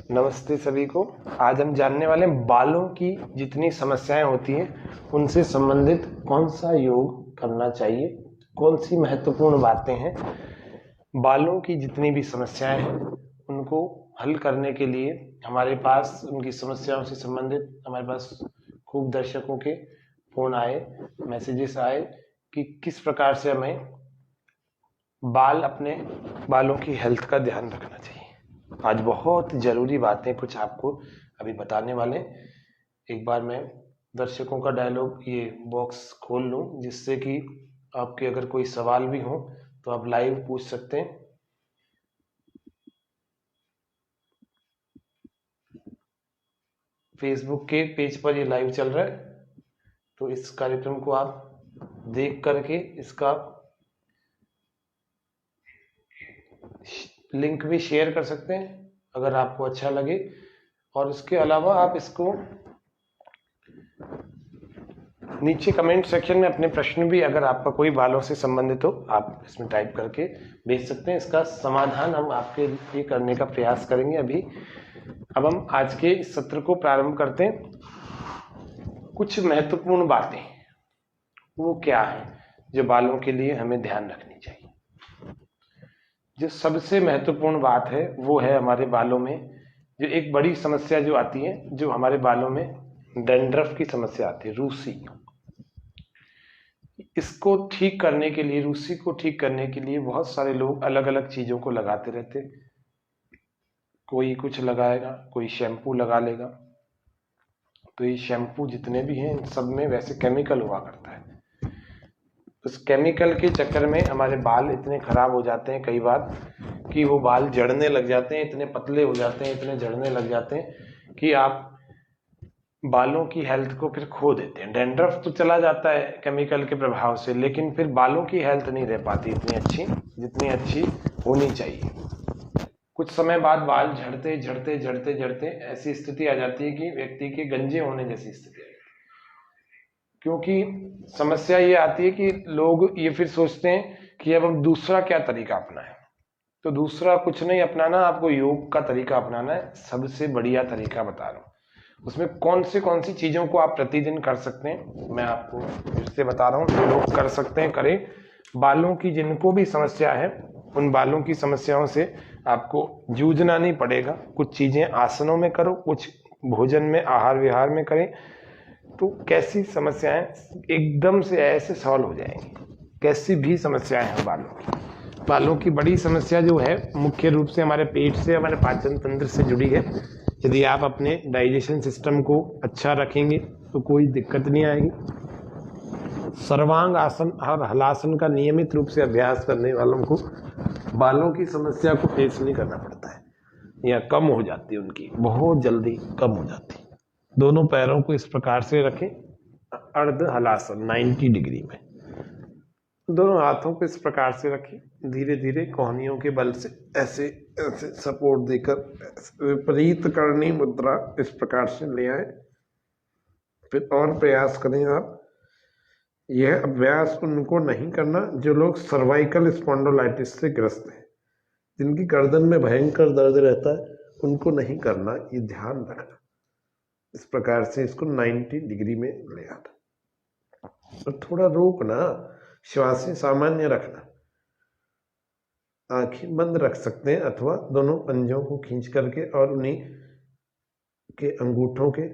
नमस्ते सभी को। आज हम जानने वाले हैं बालों की जितनी समस्याएं होती हैं उनसे संबंधित कौन सा योग करना चाहिए, कौन सी महत्वपूर्ण बातें हैं। बालों की जितनी भी समस्याएं हैं उनको हल करने के लिए हमारे पास उनकी समस्याओं से संबंधित हमारे पास खूब दर्शकों के फोन आए, मैसेजेस आए कि किस प्रकार से हमें अपने बालों की हेल्थ का ध्यान रखना चाहिए। आज बहुत जरूरी बातें कुछ आपको अभी बताने वाले। एक बार मैं दर्शकों का डायलॉग ये बॉक्स खोल लूं जिससे कि आपके अगर कोई सवाल भी हो तो आप लाइव पूछ सकते हैं। फेसबुक के पेज पर ये लाइव चल रहा है, तो इस कार्यक्रम को आप देख करके इसका लिंक भी शेयर कर सकते हैं अगर आपको अच्छा लगे। और उसके अलावा आप इसको नीचे कमेंट सेक्शन में अपने प्रश्न भी अगर आपका कोई बालों से संबंधित हो आप इसमें टाइप करके भेज सकते हैं। इसका समाधान हम आपके लिए करने का प्रयास करेंगे। अब हम आज के इस सत्र को प्रारंभ करते हैं। कुछ महत्वपूर्ण बातें वो क्या है जो बालों के लिए हमें ध्यान रखनी चाहिए। जो सबसे महत्वपूर्ण बात है वो है हमारे बालों में जो एक बड़ी समस्या जो आती है, जो हमारे बालों में डैंड्रफ की समस्या आती है, रूसी। इसको ठीक करने के लिए, रूसी को ठीक करने के लिए बहुत सारे लोग अलग अलग चीजों को लगाते रहते। कोई कुछ लगाएगा, कोई शैम्पू लगा लेगा। तो ये शैम्पू जितने भी हैं इन सब में वैसे केमिकल हुआ करता है। उस केमिकल के चक्कर में हमारे बाल इतने खराब हो जाते हैं कई बार कि वो बाल झड़ने लग जाते हैं, इतने पतले हो जाते हैं, इतने झड़ने लग जाते हैं कि आप बालों की हेल्थ को फिर खो देते हैं। डैंड्रफ तो चला जाता है केमिकल के प्रभाव से, लेकिन फिर बालों की हेल्थ नहीं रह पाती इतनी अच्छी जितनी अच्छी होनी चाहिए। कुछ समय बाद बाल झड़ते झड़ते झड़ते झड़ते ऐसी स्थिति आ जाती है कि व्यक्ति के गंजे होने जैसी स्थिति है। क्योंकि समस्या ये आती है कि लोग ये फिर सोचते हैं कि अब हम दूसरा क्या तरीका अपनाएं। तो दूसरा कुछ नहीं अपनाना, आपको योग का तरीका अपनाना है। सबसे बढ़िया तरीका बता रहा हूं। उसमें कौन सी चीजों को आप प्रतिदिन कर सकते हैं मैं आपको फिर से बता रहा हूँ। जो लोग कर सकते हैं करें। बालों की जिनको भी समस्या है उन बालों की समस्याओं से आपको जूझना नहीं पड़ेगा। कुछ चीजें आसनों में करो, कुछ भोजन में आहार विहार में करें, तो कैसी समस्याएं एकदम से ऐसे सॉल्व हो जाएंगी। कैसी भी समस्याएं हैं बालों की बड़ी समस्या जो है मुख्य रूप से हमारे पेट से, हमारे पाचन तंत्र से जुड़ी है। यदि आप अपने डाइजेशन सिस्टम को अच्छा रखेंगे तो कोई दिक्कत नहीं आएगी। सर्वांग आसन और हलासन का नियमित रूप से अभ्यास करने वालों को बालों की समस्या को फेस नहीं करना पड़ता है, या कम हो जाती है, उनकी बहुत जल्दी कम हो जाती है। दोनों पैरों को इस प्रकार से रखें, अर्ध हलासन 90 डिग्री में। दोनों हाथों को इस प्रकार से रखें, धीरे धीरे कोहनियों के बल से ऐसे ऐसे सपोर्ट देकर विपरीत करनी मुद्रा इस प्रकार से ले आए। फिर और प्रयास करें आप। यह अभ्यास उनको नहीं करना जो लोग सर्वाइकल स्पॉन्डिलोलाइटिस से ग्रस्त हैं, जिनकी गर्दन में भयंकर दर्द रहता है, उनको नहीं करना, ये ध्यान रखना। इस प्रकार से इसको 90 डिग्री में ले आना और थोड़ा रोकना, श्वासें सामान्य रखना। आंखें बंद रख सकते हैं अथवा दोनों पंजों को खींच करके और उन्हीं के अंगूठों के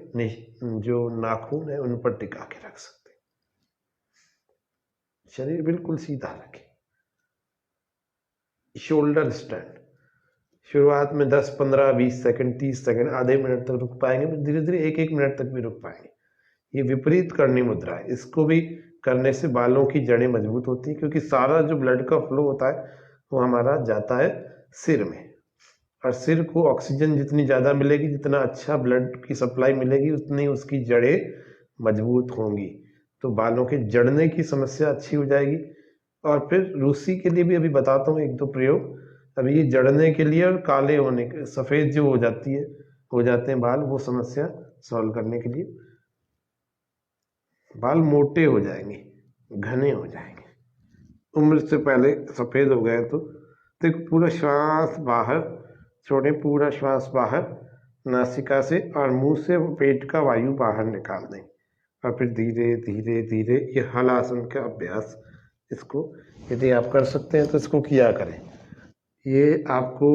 जो नाखून है उन पर टिका के रख सकते हैं। शरीर बिल्कुल सीधा रखें। शोल्डर स्टैंड शुरुआत में 10, 15, 20 सेकंड, 30 सेकंड, आधे मिनट तक रुक पाएंगे, फिर धीरे धीरे 1-1 मिनट तक भी रुक पाएंगे। ये विपरीत करनी मुद्रा है। इसको भी करने से बालों की जड़ें मजबूत होती हैं, क्योंकि सारा जो ब्लड का फ्लो होता है वो हमारा जाता है सिर में, और सिर को ऑक्सीजन जितनी ज़्यादा मिलेगी, जितना अच्छा ब्लड की सप्लाई मिलेगी, उतनी उसकी जड़ें मजबूत होंगी। तो बालों के जड़ने की समस्या अच्छी हो जाएगी। और फिर रूसी के लिए भी अभी बताता हूँ 1-2 प्रयोग। अभी ये जड़ने के लिए और काले होने के, सफ़ेद जो हो जाते हैं बाल, वो समस्या सॉल्व करने के लिए बाल मोटे हो जाएंगे, घने हो जाएंगे। उम्र से पहले सफ़ेद हो गए तो पूरा श्वास बाहर छोड़ें, पूरा श्वास बाहर नासिका से और मुंह से पेट का वायु बाहर निकाल दें। और फिर धीरे धीरे धीरे ये हलासन का अभ्यास, इसको यदि आप कर सकते हैं तो इसको किया करें। ये आपको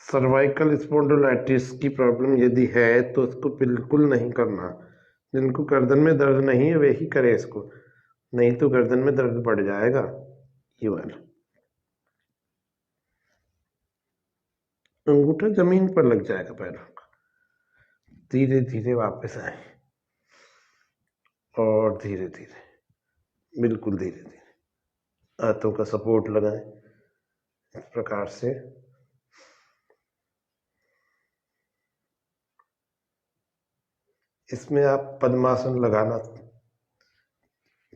सर्वाइकल स्पॉन्डिलोलाइटिस की प्रॉब्लम यदि है तो इसको बिल्कुल नहीं करना। जिनको गर्दन में दर्द नहीं है वे ही करें इसको, नहीं तो गर्दन में दर्द बढ़ जाएगा। ये वाला अंगूठा जमीन पर लग जाएगा पैरों का। धीरे धीरे वापस आए और धीरे धीरे, बिल्कुल धीरे धीरे हाथों का सपोर्ट लगाएं इस प्रकार से। इसमें आप पद्मासन लगाना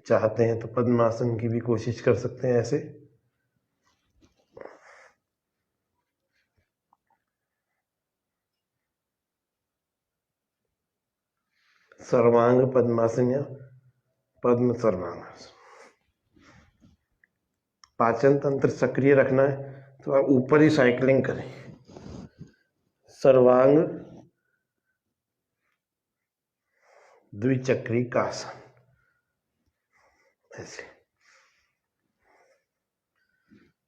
चाहते हैं तो पद्मासन की भी कोशिश कर सकते हैं ऐसे। सर्वांग पद्मासन या पद्म सर्वांगासन। पाचन तंत्र सक्रिय रखना है तो आप ऊपर ही साइकिलिंग करें। सर्वांग द्विचक्री का आसन, ऐसे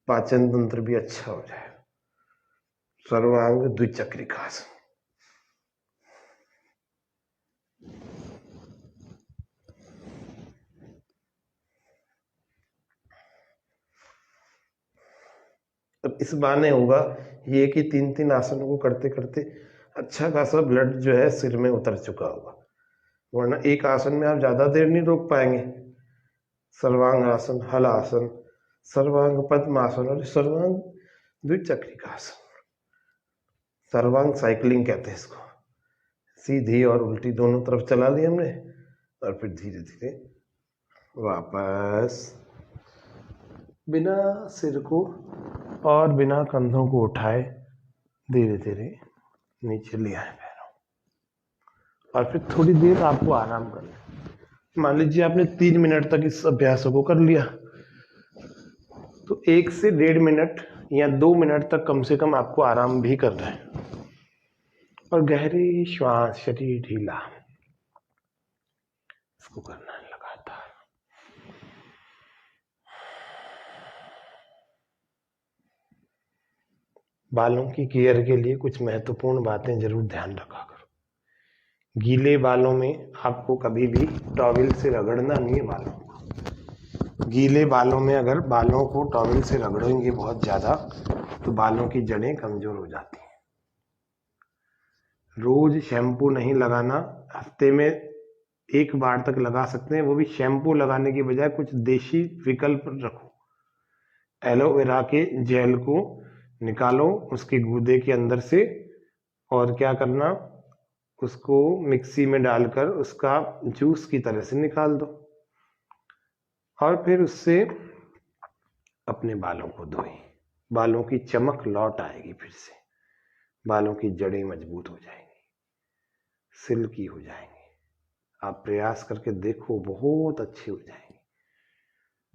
पाचन तंत्र भी अच्छा हो जाए। सर्वांग द्विचक्री का आसन। अब इस बहाने होगा ये कि 3-3 आसनों को करते करते अच्छा खासा ब्लड जो है सिर में उतर चुका होगा, वरना एक आसन में आप ज्यादा देर नहीं रोक पाएंगे। सर्वांग आसन, हल आसन, सर्वांग पद्मासन और सर्वांग द्विचक्रिका आसन। सर्वांग साइकिलिंग कहते हैं इसको। सीधी और उल्टी दोनों तरफ चला ली हमने और फिर धीरे धीरे वापस बिना सिर को और बिना कंधों को उठाए धीरे धीरे नीचे ले आए पैरों, और फिर थोड़ी देर आपको आराम करना। मान लीजिए आपने 3 मिनट तक इस अभ्यास को कर लिया तो 1 से 1.5 मिनट या 2 मिनट तक कम से कम आपको आराम भी करना है। और गहरी श्वास, शरीर ढीला, इसको करना है लगातार। बालों की केयर के लिए कुछ महत्वपूर्ण बातें जरूर ध्यान रखा करो। गीले बालों में आपको कभी भी टॉवेल से रगड़ना नहीं है बालों को। गीले बालों में अगर बालों को टॉवेल से रगड़ेंगे बहुत ज्यादा तो बालों की जड़ें कमजोर हो जाती हैं। रोज शैम्पू नहीं लगाना, हफ्ते में 1 बार तक लगा सकते हैं, वो भी शैम्पू लगाने की बजाय कुछ देशी विकल्प रखो। एलोवेरा के जेल को निकालो उसके गूदे के अंदर से, और क्या करना, उसको मिक्सी में डालकर उसका जूस की तरह से निकाल दो और फिर उससे अपने बालों को धोएं। बालों की चमक लौट आएगी, फिर से बालों की जड़ें मजबूत हो जाएंगी, सिल्की हो जाएंगी। आप प्रयास करके देखो, बहुत अच्छी हो जाएंगी।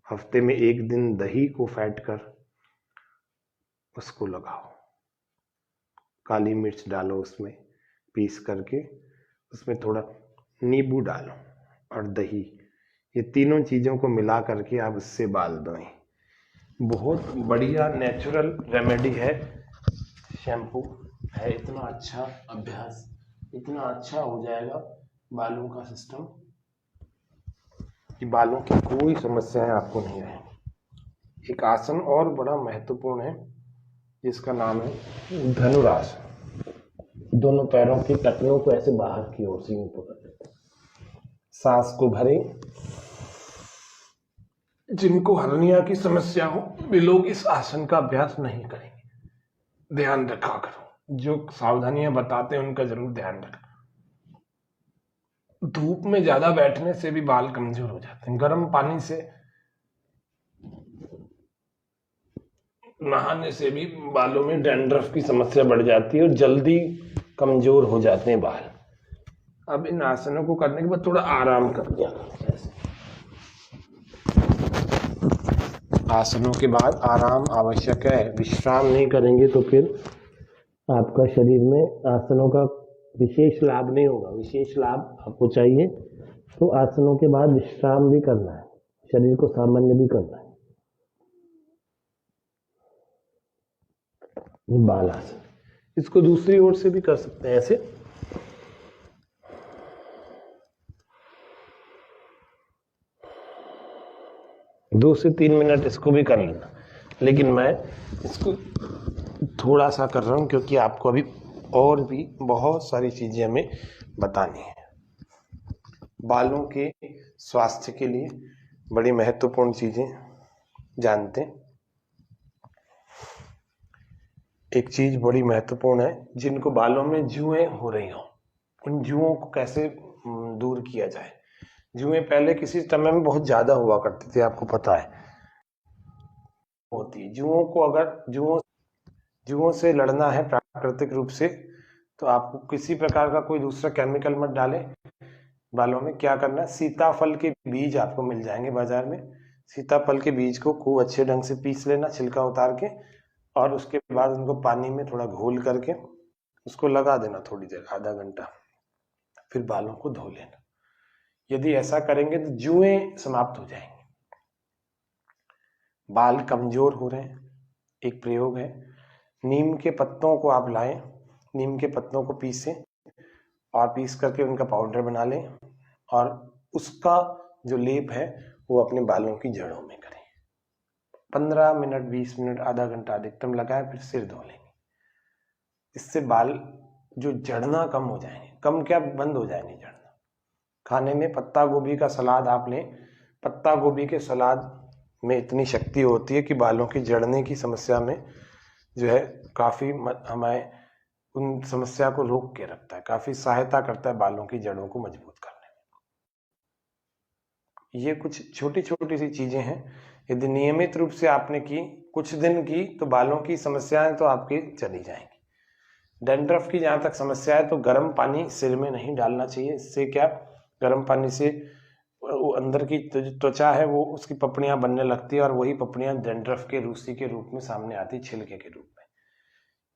हफ्ते में 1 दिन दही को फेंट कर उसको लगाओ, काली मिर्च डालो उसमें पीस करके, उसमें थोड़ा नींबू डालो और दही, ये तीनों चीज़ों को मिला करके आप उससे बाल धोएं। बहुत बढ़िया नेचुरल रेमेडी है, शैम्पू है। इतना अच्छा अभ्यास, इतना अच्छा हो जाएगा बालों का सिस्टम कि बालों की कोई समस्याएं आपको नहीं रहेंगी। एक आसन और बड़ा महत्वपूर्ण है जिसका नाम है धनुरासन। दोनों पैरों की टखनों को ऐसे बाहर की ओर से पकड़ लेते, सांस को भरें। जिनको हर्निया की समस्या हो वे लोग इस आसन का अभ्यास नहीं करेंगे, ध्यान रखा करो। जो सावधानियां बताते हैं उनका जरूर ध्यान रखना। धूप में ज्यादा बैठने से भी बाल कमजोर हो जाते हैं। गर्म पानी से नहाने से भी बालों में डैंड्रफ की समस्या बढ़ जाती है और जल्दी कमजोर हो जाते हैं बाल। अब इन आसनों को करने के बाद थोड़ा आराम कर दिया। आसनों के बाद आराम आवश्यक है, विश्राम नहीं करेंगे तो फिर आपका शरीर में आसनों का विशेष लाभ नहीं होगा। विशेष लाभ आपको चाहिए तो आसनों के बाद विश्राम भी करना है, शरीर को सामान्य भी करना है। ये बाल आसन, इसको दूसरी ओर से भी कर सकते हैं ऐसे। दो से 3 मिनट इसको भी कर लेना, लेकिन मैं इसको थोड़ा सा कर रहा हूँ क्योंकि आपको अभी और भी बहुत सारी चीजें हमें बतानी है। बालों के स्वास्थ्य के लिए बड़ी महत्वपूर्ण चीजें जानते हैं। एक चीज बड़ी महत्वपूर्ण है, जिनको बालों में जुएं हो रही हो, उन जुओं को कैसे दूर किया जाए। जुएं पहले किसी समय में बहुत ज्यादा हुआ करती थी, आपको पता है होती है। जुओं को अगर जुओं से लड़ना है प्राकृतिक रूप से, तो आपको किसी प्रकार का कोई दूसरा केमिकल मत डालें बालों में। क्या करना है, सीताफल के बीज आपको मिल जाएंगे बाजार में। सीताफल के बीज को खूब अच्छे ढंग से पीस लेना, छिलका उतार के, और उसके बाद उनको पानी में थोड़ा घोल करके उसको लगा देना थोड़ी देर, आधा घंटा, फिर बालों को धो लेना। यदि ऐसा करेंगे तो जुएं समाप्त हो जाएंगे। बाल कमजोर हो रहे हैं, एक प्रयोग है, नीम के पत्तों को आप लाएं, नीम के पत्तों को पीसें और पीस करके उनका पाउडर बना लें, और उसका जो लेप है वो अपने बालों की जड़ों में करें। 15 मिनट, 20 मिनट, आधा घंटा अधिकतम लगाए, फिर सिर धो लेंगे। इससे बाल जो जड़ना कम हो जाएंगे, कम क्या बंद हो जाएंगे जड़ना। खाने में पत्ता गोभी का सलाद आप लें, पत्ता गोभी के सलाद में इतनी शक्ति होती है कि बालों की जड़ने की समस्या में जो है काफी हमें उन समस्या को रोक के रखता है, काफी सहायता करता है बालों की जड़ों को मजबूत करने में। ये कुछ छोटी छोटी सी चीजें हैं, यदि नियमित रूप से आपने की, कुछ दिन की, तो बालों की समस्याएं तो आपकी चली जाएंगी। डैंड्रफ की जहां तक समस्या है तो गर्म पानी सिर में नहीं डालना चाहिए। इससे क्या, गर्म पानी से वो अंदर की त्वचा है वो, उसकी पपड़ियां बनने लगती है, और वही पपड़ियां डैंड्रफ के रूसी के रूप में सामने आती, छिलके के रूप में।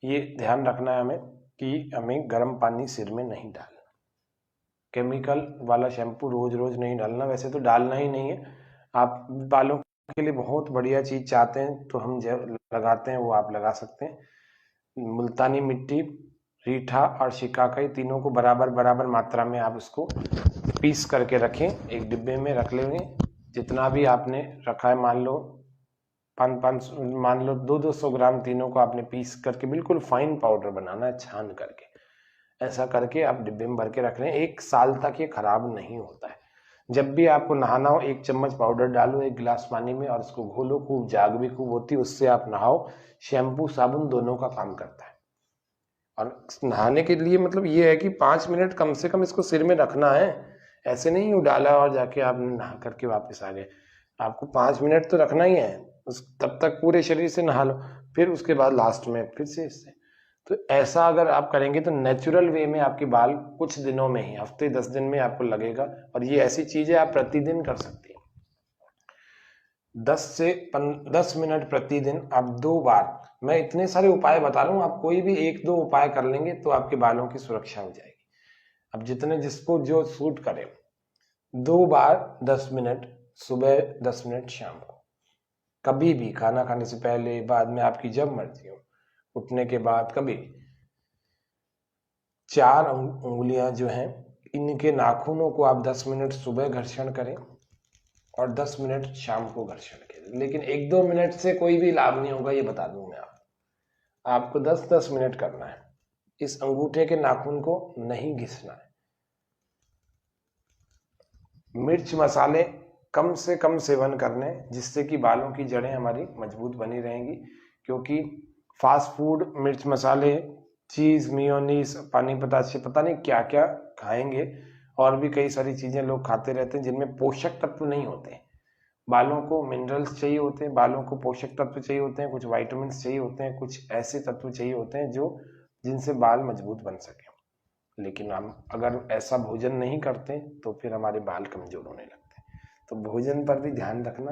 ये ध्यान रखना है हमें कि हमें गर्म पानी सिर में नहीं डालना। केमिकल वाला शैम्पू रोज रोज नहीं डालना, वैसे तो डालना ही नहीं है। आप बालों के लिए बहुत बढ़िया चीज चाहते हैं तो हम जो लगाते हैं वो आप लगा सकते हैं। मुल्तानी मिट्टी, रीठा और शिकाकाई, तीनों को बराबर बराबर मात्रा में आप उसको पीस करके रखें, एक डिब्बे में रख लेंगे। जितना भी आपने रखा है, मान लो 500, मान लो 200 ग्राम, तीनों को आपने पीस करके बिल्कुल फाइन पाउडर बनाना है, छान करके। ऐसा करके आप डिब्बे में भर के रख लें, 1 साल तक ये खराब नहीं होता है। जब भी आपको नहाना हो, 1 चम्मच पाउडर डालो 1 गिलास पानी में, और उसको घोलो खूब, जाग भी खूब होती है, उससे आप नहाओ। शैम्पू साबुन दोनों का काम करता है। और नहाने के लिए मतलब ये है कि 5 मिनट कम से कम इसको सिर में रखना है। ऐसे नहीं डाला और जाके आप नहा करके वापस आ गए। आपको 5 मिनट तो रखना ही है, तब तक पूरे शरीर से नहा लो, फिर उसके बाद लास्ट में फिर से इससे। तो ऐसा अगर आप करेंगे तो नेचुरल वे में आपके बाल कुछ दिनों में ही, हफ्ते 10 दिन में आपको लगेगा। और ये ऐसी चीज है आप प्रतिदिन कर सकती हैं। 10 मिनट प्रतिदिन आप 2 बार। मैं इतने सारे उपाय बता रहा हूँ, आप कोई भी 1-2 उपाय कर लेंगे तो आपके बालों की सुरक्षा हो जाएगी। अब जितने जिसको जो सूट करे, 2 बार 10 मिनट, सुबह 10 मिनट शाम को, कभी भी, खाना खाने से पहले, बाद में, आपकी जब मर्जी हो, उठने के बाद, कभी भी। 4 उंगलियां जो हैं, इनके नाखूनों को आप 10 मिनट सुबह घर्षण करें और 10 मिनट शाम को घर्षण करें। लेकिन 1-2 मिनट से कोई भी लाभ नहीं होगा, ये बता दूं मैं आपको 10-10 मिनट करना है। इस अंगूठे के नाखून को नहीं घिसना है। मिर्च मसाले कम से कम सेवन करने, जिससे कि बालों की जड़ें हमारी मजबूत बनी रहेंगी। क्योंकि फास्ट फूड, मिर्च मसाले, चीज, मियोनीस, पानी पताशे, पता नहीं क्या क्या खाएंगे, और भी कई सारी चीजें लोग खाते रहते हैं जिनमें पोषक तत्व नहीं होते। बालों को मिनरल्स चाहिए होते हैं, बालों को पोषक तत्व चाहिए होते हैं, कुछ वाइटामिन चाहिए होते हैं, कुछ ऐसे तत्व चाहिए होते हैं जो जिनसे बाल मजबूत बन सके। लेकिन हम अगर ऐसा भोजन नहीं करते तो फिर हमारे बाल कमजोर होने लगते हैं। तो भोजन पर भी ध्यान रखना,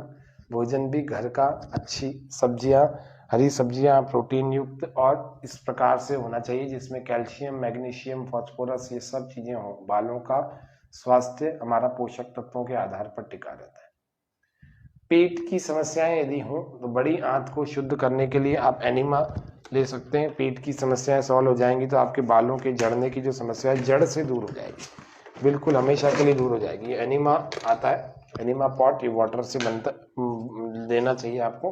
भोजन भी घर का, अच्छी सब्जियां, हरी सब्जियां प्रोटीन युक्त और इस प्रकार से होना चाहिए जिसमें कैल्शियम, मैग्नीशियम, फास्फोरस ये सब चीजें हों। बालों का स्वास्थ्य हमारा पोषक तत्वों के आधार पर टिका रहता है। पेट की समस्याएं यदि हो तो बड़ी आंत को शुद्ध करने के लिए आप एनिमा ले सकते हैं। पेट की समस्याएं सॉल्व हो जाएंगी तो आपके बालों के झड़ने की जो समस्या है जड़ से दूर हो जाएगी, बिल्कुल हमेशा के लिए दूर हो जाएगी। ये एनिमा आता है, एनिमा पॉट, ये वाटर से बनता लेना चाहिए आपको।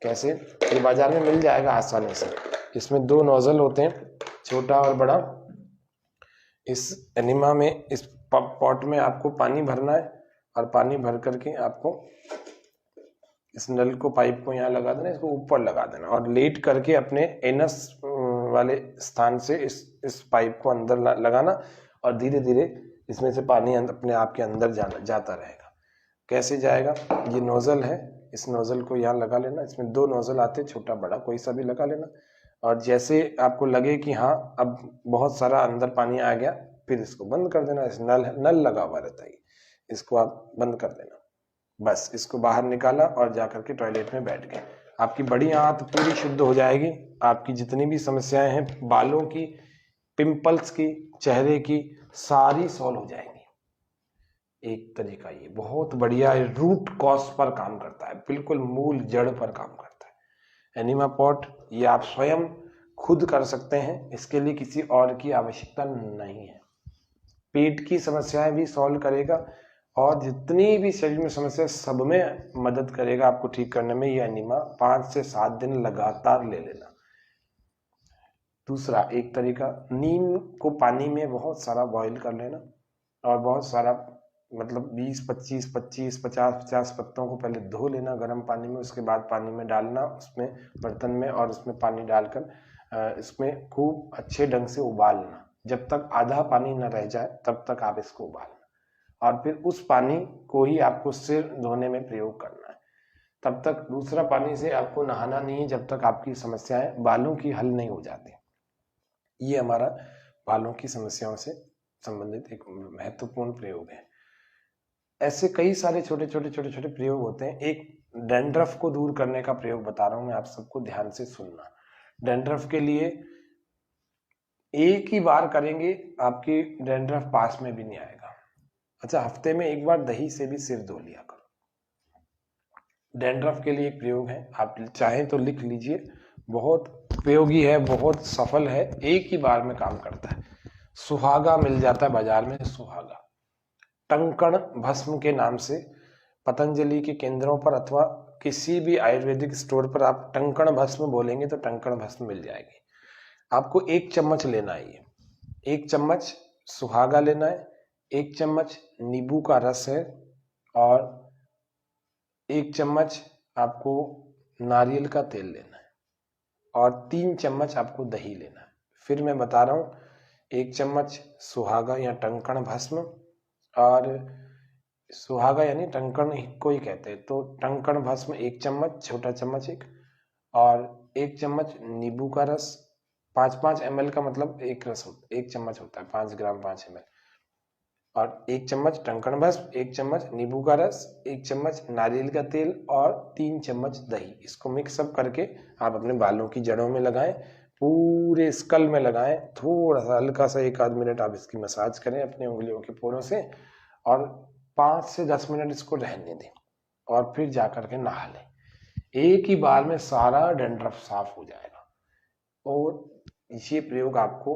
कैसे? ये बाजार में मिल जाएगा आसानी से। इसमें 2 नोजल होते हैं, छोटा और बड़ा। इस एनिमा में, इस पॉट में आपको पानी भरना है और पानी भर करके आपको इस नल को, पाइप को यहाँ लगा देना, इसको ऊपर लगा देना और लेट करके अपने एनस वाले स्थान से इस पाइप को अंदर लगाना और धीरे धीरे इसमें से पानी अपने आप के अंदर जाता रहेगा। कैसे जाएगा? ये नोजल है, इस नोजल को यहाँ लगा लेना। इसमें 2 नोजल आते हैं, छोटा बड़ा कोई सा भी लगा लेना। और जैसे आपको लगे कि हाँ अब बहुत सारा अंदर पानी आ गया, फिर इसको बंद कर देना। इस नल लगा हुआ रहता है, इसको आप बंद कर देना। बस इसको बाहर निकाला और जाकर के टॉयलेट में बैठ गए। आपकी बड़ी आंत पूरी शुद्ध हो जाएगी। आपकी जितनी भी समस्याएं हैं बालों की, पिंपल्स की, चेहरे की, सारी सॉल्व हो जाएंगी। एक तरीका ये बहुत बढ़िया रूट कॉज पर काम करता है, बिल्कुल मूल जड़ पर काम करता है एनिमा पॉट। ये आप स्वयं खुद कर सकते हैं, इसके लिए किसी और की आवश्यकता नहीं है। पेट की समस्याएं भी सॉल्व करेगा और जितनी भी शरीर में समस्या सब में मदद करेगा आपको ठीक करने में। ये एनिमा 5 से 7 दिन लगातार ले लेना। दूसरा एक तरीका, नीम को पानी में बहुत सारा बॉईल कर लेना और बहुत सारा मतलब 20-25, 25, 50 पत्तों को पहले धो लेना गर्म पानी में। उसके बाद पानी में डालना, उसमें बर्तन में, और उसमें पानी डालकर इसमें खूब अच्छे ढंग से उबालना। जब तक आधा पानी न रह जाए तब तक आप इसको उबालना और फिर उस पानी को ही आपको सिर धोने में प्रयोग करना है। तब तक दूसरा पानी से आपको नहाना नहीं है जब तक आपकी समस्याएं बालों की हल नहीं हो जाती। ये हमारा बालों की समस्याओं से संबंधित एक महत्वपूर्ण प्रयोग है। ऐसे कई सारे छोटे छोटे प्रयोग होते हैं। एक डैंड्रफ को दूर करने का प्रयोग बता रहा हूं मैं, आप सबको ध्यान से सुनना। डैंड्रफ के लिए एक ही बार करेंगे, आपकी डैंड्रफ पास में भी नहीं आएगा। अच्छा, हफ्ते में एक बार दही से भी सिर धो लिया करो। डैंड्रफ के लिए एक प्रयोग है, आप चाहें तो लिख लीजिए, बहुत उपयोगी है, बहुत सफल है, एक ही बार में काम करता है। सुहागा मिल जाता है बाजार में, सुहागा टंकण भस्म के नाम से पतंजलि के केंद्रों पर अथवा किसी भी आयुर्वेदिक स्टोर पर आप टंकण भस्म बोलेंगे तो टंकण भस्म मिल जाएगी। आपको 1 चम्मच लेना है, ये 1 चम्मच सुहागा लेना है, 1 चम्मच नींबू का रस है और 1 चम्मच आपको नारियल का तेल लेना है और 3 चम्मच आपको दही लेना है। फिर मैं बता रहा हूँ, 1 चम्मच सुहागा या टंकण भस्म, और सुहागा यानी टंकण को ही कहते हैं, तो टंकण भस्म 1 चम्मच, छोटा चम्मच एक, और 1 चम्मच नींबू का रस। 5-5 ml का मतलब 1 रस 1 चम्मच होता है, 5 ग्राम 5 ml। और 1 चम्मच टंकण भस्म, 1 चम्मच नींबू का रस, 1 चम्मच नारियल का तेल और 3 चम्मच दही। इसको मिक्सअप करके आप अपने बालों की जड़ों में लगाएं, पूरे स्कल में लगाएं। थोड़ा सा हल्का सा 1 आध मिनट आप इसकी मसाज करें अपने उंगलियों के पोरों से और 5 से 10 मिनट इसको रहने दें और फिर जाकर के नहा लें। एक ही बार में सारा डैंड्रफ साफ हो जाएगा। और ये प्रयोग आपको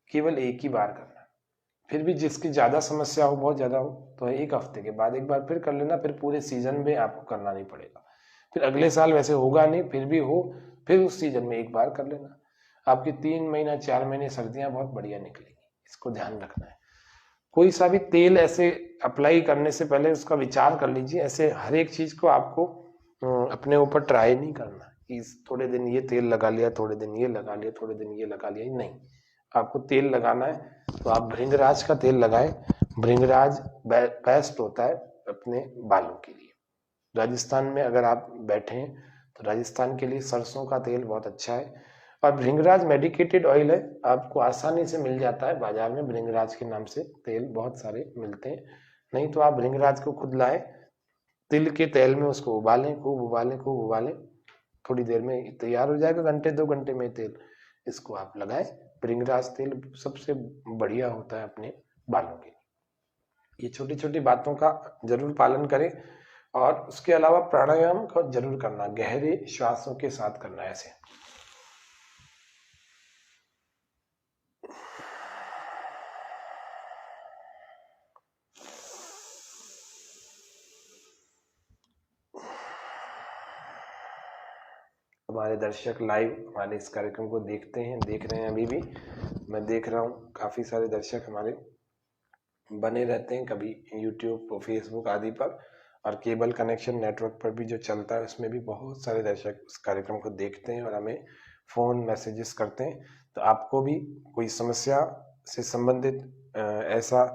केवल एक ही बार करना है। फिर भी जिसकी ज्यादा समस्या हो, बहुत ज्यादा हो, तो 1 हफ्ते के बाद एक बार फिर कर लेना। फिर पूरे सीजन में आपको करना नहीं पड़ेगा। फिर अगले साल वैसे होगा नहीं, फिर भी हो, फिर उस सीजन में एक बार कर लेना। आपकी 3 महीना 4 महीने सर्दियां बहुत बढ़िया निकलेंगी, इसको ध्यान रखना है। कोई सा भी तेल ऐसे अप्लाई करने से पहले उसका विचार कर लीजिए। ऐसे हर एक चीज को आपको अपने ऊपर ट्राई नहीं करना कि थोड़े दिन ये तेल लगा लिया, थोड़े दिन ये लगा लिया, थोड़े दिन ये लगा लिया, नहीं। आपको तेल लगाना है तो आप भृंगराज का तेल लगाएं। भृंगराज बेस्ट होता है अपने बालों के लिए। राजस्थान में अगर आप बैठे हैं तो राजस्थान के लिए सरसों का तेल बहुत अच्छा है। और भृंगराज मेडिकेटेड ऑयल है, आपको आसानी से मिल जाता है बाजार में। भृंगराज के नाम से तेल बहुत सारे मिलते हैं। नहीं तो आप भृंगराज को खुद लाएं, तिल के तेल में उसको उबालें, खूब उबालें, खूब उबालें। थोड़ी देर में तैयार हो जाएगा, घंटे 2 घंटे में तेल। इसको आप लगाएं। भृंगराज तेल सबसे बढ़िया होता है अपने बालों के लिए। ये छोटी छोटी बातों का जरूर पालन करें। और उसके अलावा प्राणायाम को जरूर करना, गहरे श्वासों के साथ करना। ऐसे हमारे दर्शक लाइव हमारे इस कार्यक्रम को देख रहे हैं। अभी भी मैं देख रहा हूँ काफी सारे दर्शक हमारे बने रहते हैं, कभी यूट्यूब फेसबुक आदि पर, और केबल कनेक्शन नेटवर्क पर भी जो चलता है उसमें भी बहुत सारे दर्शक उस कार्यक्रम को देखते हैं और हमें फ़ोन मैसेजेस करते हैं। तो आपको भी कोई समस्या से संबंधित ऐसा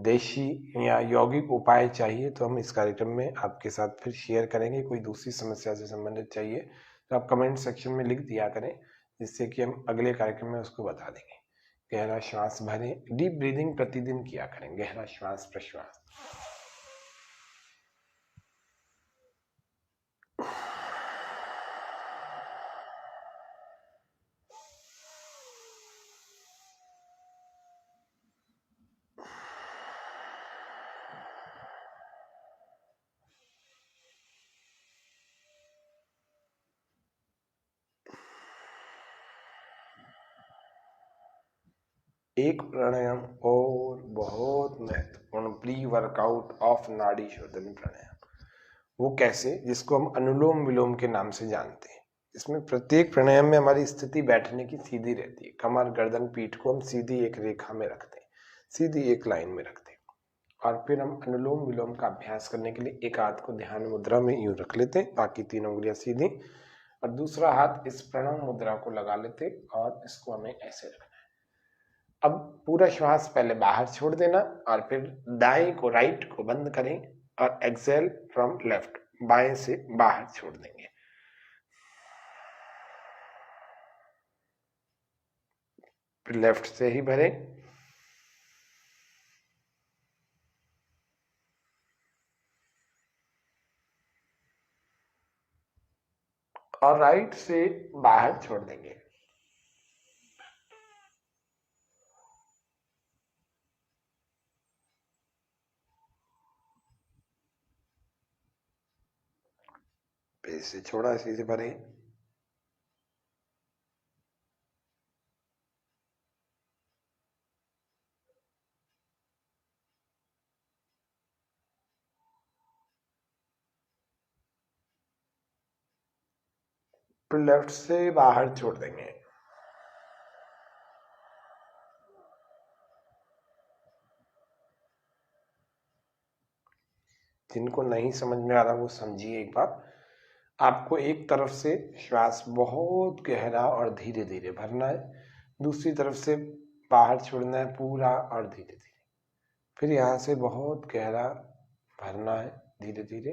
देशी या यौगिक उपाय चाहिए तो हम इस कार्यक्रम में आपके साथ फिर शेयर करेंगे। कोई दूसरी समस्या से संबंधित चाहिए तो आप कमेंट सेक्शन में लिख दिया करें, जिससे कि हम अगले कार्यक्रम में उसको बता देंगे। गहरा श्वास भरें, डीप ब्रीदिंग प्रतिदिन किया करें, गहरा श्वास प्रश्वास। एक प्राणायाम और बहुत महत्वपूर्ण, प्री वर्कआउट ऑफ नाड़ी शोधन प्राणायाम। वो कैसे? जिसको हम अनुलोम विलोम के नाम से जानते हैं। इसमें प्रत्येक प्राणायाम में हमारी स्थिति बैठने की सीधी रहती है। कमर गर्दन पीठ को हम सीधी एक रेखा में रखते हैं, सीधी एक लाइन में रखते हैं। और फिर हम अनुलोम विलोम का अभ्यास करने के लिए एक हाथ को ध्यान मुद्रा में यूं रख लेते हैं, बाकी 3 उंगलियां सीधी, और दूसरा हाथ इस प्रणव मुद्रा को लगा लेते हैं और इसको हमें ऐसे रखना है। अब पूरा श्वास पहले बाहर छोड़ देना और फिर दाएं को, राइट को बंद करें और एक्सेल फ्रॉम लेफ्ट, बाएं से बाहर छोड़ देंगे। फिर लेफ्ट से ही भरें और राइट से बाहर छोड़ देंगे। फिर से छोड़ा, इसी से भरें। फिर लेफ्ट से बाहर छोड़ देंगे। जिनको नहीं समझ में आ रहा वो समझिए एक बार। आपको एक तरफ से श्वास बहुत गहरा और धीरे धीरे भरना है, दूसरी तरफ से बाहर छोड़ना है पूरा और धीरे धीरे। फिर यहाँ से बहुत गहरा भरना है धीरे धीरे,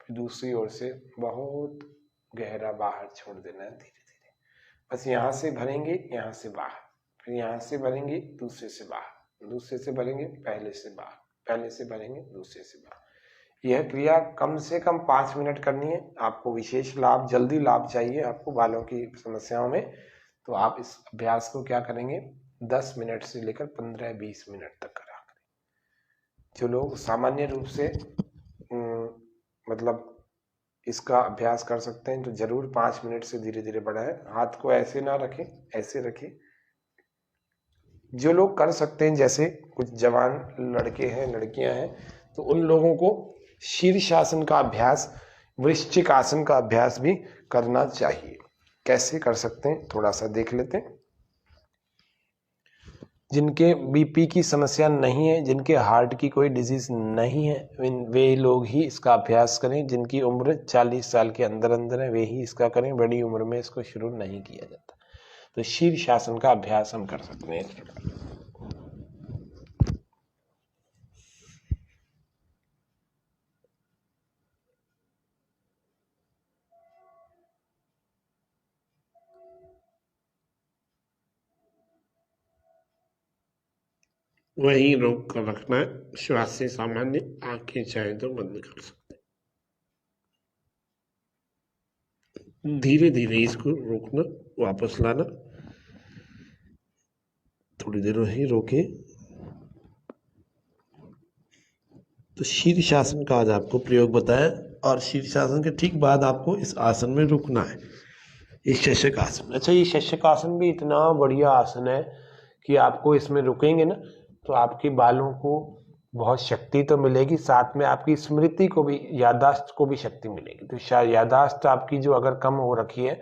फिर दूसरी ओर से बहुत गहरा बाहर छोड़ देना है धीरे धीरे। बस यहाँ से भरेंगे, यहाँ से बाहर, फिर यहाँ से भरेंगे, दूसरे से बाहर, दूसरे से भरेंगे, पहले से बाहर, पहले से भरेंगे, दूसरे से बाहर। यह क्रिया कम से कम 5 मिनट करनी है। आपको विशेष लाभ, जल्दी लाभ चाहिए आपको बालों की समस्याओं में, तो आप इस अभ्यास को क्या करेंगे, 10 मिनट से लेकर 15-20 मिनट तक करा करें। जो लोग सामान्य रूप से मतलब इसका अभ्यास कर सकते हैं तो जरूर 5 मिनट से धीरे धीरे बढ़ाएं। हाथ को ऐसे ना रखें, ऐसे रखें। जो लोग कर सकते हैं, जैसे कुछ जवान लड़के हैं, लड़कियां हैं, तो उन लोगों को शीर्षासन का अभ्यास, वृश्चिक आसन का अभ्यास भी करना चाहिए। कैसे कर सकते हैं थोड़ा सा देख लेते हैं। जिनके बीपी की समस्या नहीं है, जिनके हार्ट की कोई डिजीज नहीं है, वे लोग ही इसका अभ्यास करें। जिनकी उम्र 40 साल के अंदर अंदर है वे ही इसका करें, बड़ी उम्र में इसको शुरू नहीं किया जाता। तो शीर्षासन का अभ्यास हम कर सकते हैं इस प्रकार। वहीं रोक कर रखना है, श्वास से सामान्य, आंखें चाहे तो बंद कर सकते हैं। धीरे धीरे इसको रोकना, वापस लाना, थोड़ी देर वहीं रोके। तो शीर्षासन का आज आपको प्रयोग बताया, और शीर्षासन के ठीक बाद आपको इस आसन में रुकना है, इस शशक आसन। अच्छा, ये शशक आसन भी इतना बढ़िया आसन है कि आपको इसमें रुकेंगे ना तो आपके बालों को बहुत शक्ति तो मिलेगी, साथ में आपकी स्मृति को भी, याददाश्त को भी शक्ति मिलेगी। तो शायद याददाश्त आपकी जो अगर कम हो रखी है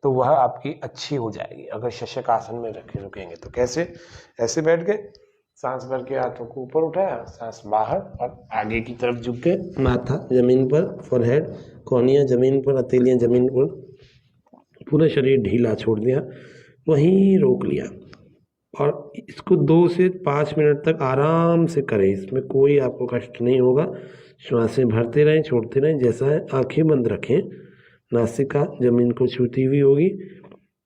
तो वह आपकी अच्छी हो जाएगी अगर शशक आसन में रुकेंगे। तो कैसे? ऐसे बैठ के सांस भर के हाथों को ऊपर उठाया, सांस बाहर और आगे की तरफ झुक के, माथा जमीन पर, फोरहेड, कोहनियाँ जमीन पर, हथेलियाँ जमीन पर, पूरा शरीर ढीला छोड़ दिया, वहीं रोक लिया। और इसको 2 से 5 मिनट तक आराम से करें, इसमें कोई आपको कष्ट नहीं होगा। श्वासें भरते रहें, छोड़ते रहें, जैसा है। आंखें बंद रखें, नासिका जमीन को छूती हुई होगी।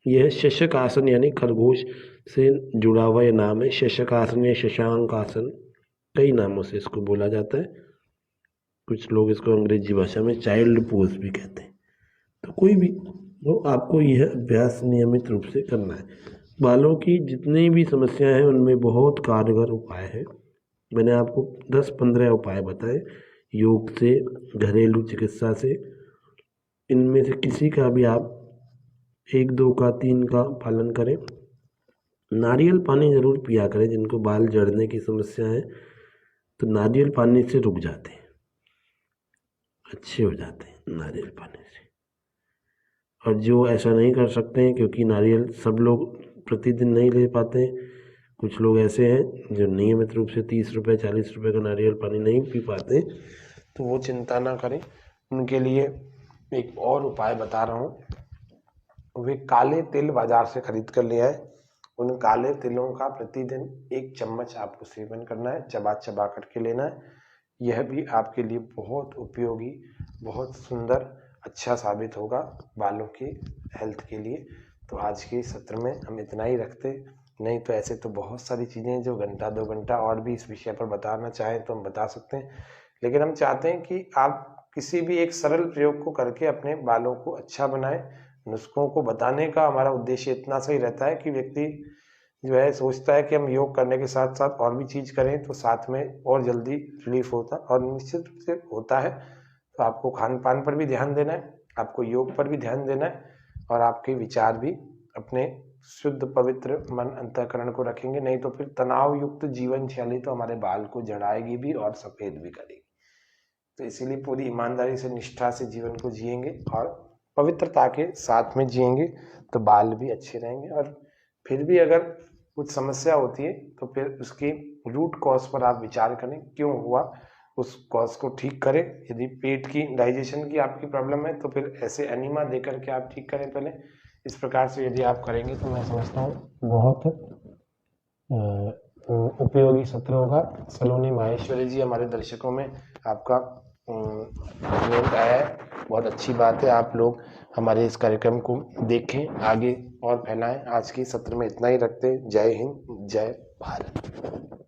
यह शशक आसन यानी खरगोश से जुड़ा हुआ ये नाम है। शशक आसन या शशांक आसन, कई नामों से इसको बोला जाता है। कुछ लोग इसको अंग्रेजी भाषा में चाइल्ड पोज भी कहते हैं। तो कोई भी तो आपको यह अभ्यास नियमित रूप से करना है। बालों की जितनी भी समस्याएं हैं उनमें बहुत कारगर उपाय है। मैंने आपको 10-15 उपाय बताए, योग से, घरेलू चिकित्सा से। इनमें से किसी का भी आप 1, 2 का, 3 का पालन करें। नारियल पानी ज़रूर पिया करें। जिनको बाल झड़ने की समस्या है तो नारियल पानी से रुक जाते हैं, अच्छे हो जाते हैं नारियल पानी से। और जो ऐसा नहीं कर सकते हैं, क्योंकि नारियल सब लोग प्रतिदिन नहीं ले पाते हैं, कुछ लोग ऐसे हैं जो नियमित रूप से 30 रुपये 40 रुपये का नारियल पानी नहीं पी पाते, तो वो चिंता ना करें। उनके लिए एक और उपाय बता रहा हूँ। वे काले तिल बाजार से खरीद कर ले आए। उन काले तिलों का प्रतिदिन 1 चम्मच आपको सेवन करना है, चबा चबा करके लेना है। यह भी आपके लिए बहुत उपयोगी, बहुत सुंदर, अच्छा साबित होगा बालों की हेल्थ के लिए। तो आज के सत्र में हम इतना ही रखते, नहीं तो ऐसे तो बहुत सारी चीज़ें जो 1-2 घंटा और भी इस विषय पर बताना चाहें तो हम बता सकते हैं, लेकिन हम चाहते हैं कि आप किसी भी एक सरल प्रयोग को करके अपने बालों को अच्छा बनाएं। नुस्खों को बताने का हमारा उद्देश्य इतना सही रहता है कि व्यक्ति जो है सोचता है कि हम योग करने के साथ साथ और भी चीज़ करें तो साथ में और जल्दी रिलीफ होता, और निश्चित रूप से होता है। तो आपको खान पान पर भी ध्यान देना है, आपको योग पर भी ध्यान देना है, और आपके विचार भी अपने शुद्ध पवित्र मन अंतःकरण को रखेंगे। नहीं तो फिर तनाव युक्त जीवन शैली तो हमारे बाल को जड़ाएगी भी और सफ़ेद भी करेगी। तो इसीलिए पूरी ईमानदारी से, निष्ठा से जीवन को जिएंगे और पवित्रता के साथ में जिएंगे तो बाल भी अच्छे रहेंगे। और फिर भी अगर कुछ समस्या होती है तो फिर उसकी रूट कॉज पर आप विचार करें, क्यों हुआ, उस कॉज को ठीक करें। यदि पेट की, डाइजेशन की आपकी प्रॉब्लम है तो फिर ऐसे एनीमा दे करके आप ठीक करें पहले। इस प्रकार से यदि आप करेंगे तो मैं समझता हूँ बहुत उपयोगी सत्र होगा। सलोनी माहेश्वरी जी हमारे दर्शकों में आपका उपयोग आया है, बहुत अच्छी बात है। आप लोग हमारे इस कार्यक्रम को देखें, आगे और फैलाएं। आज के सत्र में इतना ही रखते हैं। जय हिंद, जय भारत।